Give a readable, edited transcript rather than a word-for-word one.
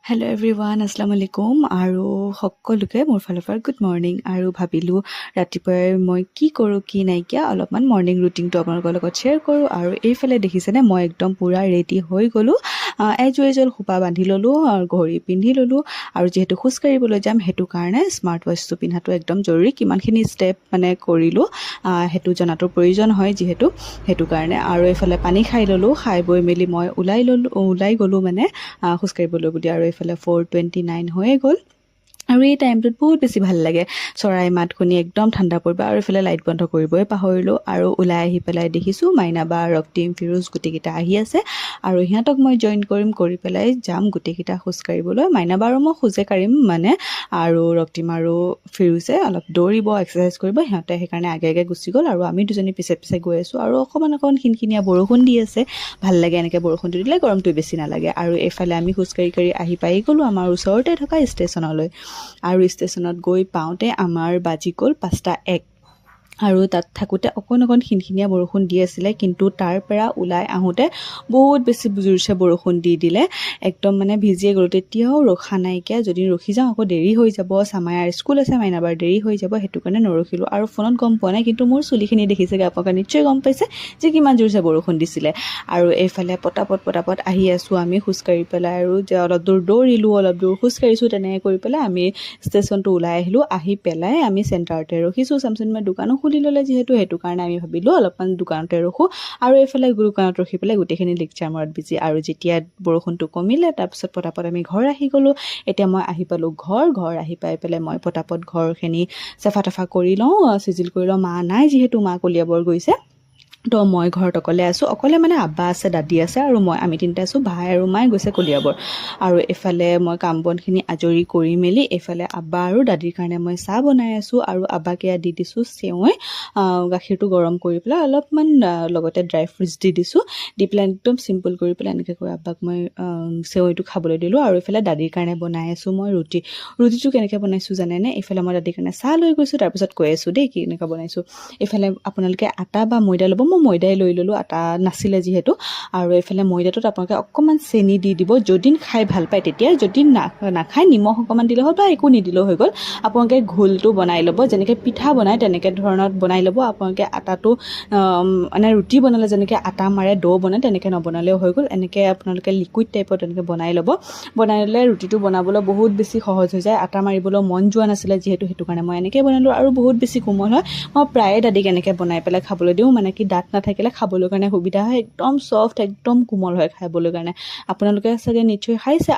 Hello' everyone, আসসালামু আলাইকুম আৰু সকলোকে মোৰ ফালৰ পৰা গুড মৰ্ণিং। আৰু ভাবিলোঁ ৰাতিপুৱাই মই কি কৰোঁ কি নাইকিয়া অলপমান মৰ্ণিং ৰুটিনটো আপোনালোকৰ লগত শ্বেয়াৰ কৰোঁ। আৰু এইফালে দেখিছেনে মই একদম পূৰা ৰেডি হৈ গ'লোঁ। এজ ইউজুৱেল খোপা বান্ধি ল'লোঁ আৰু ঘড়ী পিন্ধি ল'লোঁ। আৰু যিহেতু খোজকাঢ়িবলৈ যাম সেইটো কাৰণে স্মাৰ্ট ৱাটচটো পিন্ধাটো একদম জৰুৰী। কিমানখিনি ষ্টেপ কৰিলোঁ সেইটো জনাটোৰ প্ৰয়োজন হয় যিহেতু, সেইটো কাৰণে। আৰু এইফালে পানী খাই ল'লোঁ, খাই বৈ মেলি মই ওলাই গ'লোঁ খোজকাঢ়িবলৈ বুলি। আৰু এইফালে 4:29 হৈয়ে গ'ল। আৰু এই টাইমটোত বহুত বেছি ভাল লাগে, চৰাই মাত শুনি একদম ঠাণ্ডা পৰিব। আৰু এইফালে লাইট বন্ধ কৰিবই পাহৰিলোঁ। আৰু ওলাই আহি পেলাই দেখিছোঁ মাইনা বা ৰক্তিম ফিৰোজ গোটেইকেইটা আহি আছে। আৰু সিহঁতক মই জইন কৰি পেলাই যাম গোটেইকেইটা খোজকাঢ়িবলৈ। মাইনা বা আৰু মই খোজে কাঢ়িম আৰু ৰক্তিম আৰু ফিৰোজে অলপ দৌৰিব, এক্সাৰচাইজ কৰিব। সিহঁতে সেইকাৰণে আগে গুচি গ'ল আৰু আমি দুজনী পিছে গৈ আছোঁ। আৰু অকণমান খিনখিনীয়া বৰষুণ দি আছে, ভাল লাগে এনেকৈ বৰষুণটো দিলে, গৰমটো বেছি নালাগে। আৰু এইফালে আমি খোজকাঢ়ি আহি পাই গ'লোঁ আমাৰ ওচৰতে থকা ষ্টেচনলৈ। আৰু ষ্টেচনত গৈ পাওঁতে আমাৰ বাজি গ'ল 5:01। আৰু তাত থাকোঁতে অকণ খিনখিনীয়া বৰষুণ দি আছিলে, কিন্তু তাৰ পৰা ওলাই আহোঁতে বহুত বেছি জোৰছে বৰষুণ দি দিলে। একদম ভিজিয়ে গ'লোঁ। তেতিয়াও ৰখা নাইকিয়া, যদি ৰখি যাওঁ আকৌ দেৰি হৈ যাব, চামায়াৰ স্কুল আছে, মাইনাবাৰ দেৰি হৈ যাব, সেইটো কাৰণে নৰখিলোঁ। আৰু ফোনত গম পোৱা নাই, কিন্তু মোৰ চুলিখিনি দেখিছেগৈ আপোনালোকে, নিশ্চয় গম পাইছে যে কিমান জোৰছে বৰষুণ দিছিলে। আৰু এইফালে পটাপট আহি আছোঁ আমি খোজকাঢ়ি পেলাই। আৰু যে অলপ দূৰ দৌৰিলোঁ, অলপ দূৰ খোজকাঢ়িছোঁ, তেনেকৈ কৰি পেলাই আমি ষ্টেচনটো ওলাই আহিলোঁ। আহি পেলাই আমি চেণ্টাৰতে ৰখিছোঁ। চামচুনিমাৰ দোকানো খুলি ল'লে যিহেতু, সেইটো কাৰণে আমি ভাবিলোঁ অলপমান দোকানতে ৰখোঁ। আৰু এইফালে দোকানত ৰখি পেলাই গোটেইখিনি লেকচাৰ মৰাত বিজি। আৰু যেতিয়া বৰষুণটো কমিলে তাৰপিছত পটাপট আমি ঘৰ আহি গ'লোঁ। এতিয়া মই আহি পালোঁ ঘৰ আহি পাই পেলাই মই পটাপট ঘৰখিনি চাফা কৰি লওঁ, চিজিল কৰি লওঁ। মা নাই যিহেতু, মা কলিয়াবৰ গৈছে। তো মই ঘৰত অকলে আছোঁ। অকলে আব্বা আছে, দাদী আছে আৰু আমি তিনিটা আছোঁ। ভাই আৰু মায়ে গৈছে কলিয়াবৰ। আৰু এইফালে মই কাম বনখিনি আজৰি কৰি মেলি এইফালে আব্বা আৰু দাদীৰ কাৰণে মই চাহ বনাই আছোঁ। আৰু আব্বাক এয়া দি দিছোঁ চেৱৈ, গাখীৰটো গৰম কৰি পেলাই অলপমান লগতে ড্ৰাই ফ্ৰুটছ দি দিছোঁ। দি পেলাই একদম চিম্পল কৰি পেলাই এনেকৈ কৰি আব্বাক মই চেৱৈটো খাবলৈ দিলোঁ। আৰু এইফালে দাদীৰ কাৰণে বনাই আছোঁ মই ৰুটিটো কেনেকৈ বনাইছোঁ জানেনে? এইফালে মই দাদীৰ কাৰণে চাহ লৈ গৈছোঁ, তাৰপিছত কৈ আছোঁ দেই কেনেকৈ বনাইছোঁ। এইফালে আপোনালোকে আটা বা ময়দা ল'ব, মই ময়দাই লৈ ল'লোঁ, আটা নাছিলে যিহেতু। আৰু এইফালে ময়দাটোত আপোনালোকে অকণমান চেনি দি দিব, যদি খাই ভাল পায় তেতিয়া। যদি নাখায় নিমখ অকণমান দিলে হ'ল বা একো নিদিলেও হৈ গ'ল। আপোনালোকে ঘোলটো বনাই ল'ব, যেনেকৈ পিঠা বনায় তেনেকৈ ধৰণত বনাই ল'ব। আপোনালোকে আটাটো ৰুটি বনালে যেনেকৈ আটা মাৰে, ডো বনায়, তেনেকৈ নবনালেও হৈ গ'ল। এনেকৈ আপোনালোকে লিকুইড টাইপত তেনেকৈ বনাই ল'ব। বনাই ল'লে ৰুটিটো বনাবলৈ বহুত বেছি সহজ হৈ যায়। আটা মাৰিবলৈ মন যোৱা নাছিলে যিহেতু, সেইটো কাৰণে মই এনেকৈ বনালোঁ। আৰু বহুত বেছি কোমল হয়। মই প্ৰায়ে দাদীক এনেকৈ বনাই পেলাই খাবলৈ দিওঁ, কি দাঁত নাথাকিলে খাবলৈ কাৰণে সুবিধা হয়। একদম ছফ্ট, একদম কোমল হয় খাবলৈ কাৰণে। আপোনালোকে চাগে নিশ্চয় খাইছে।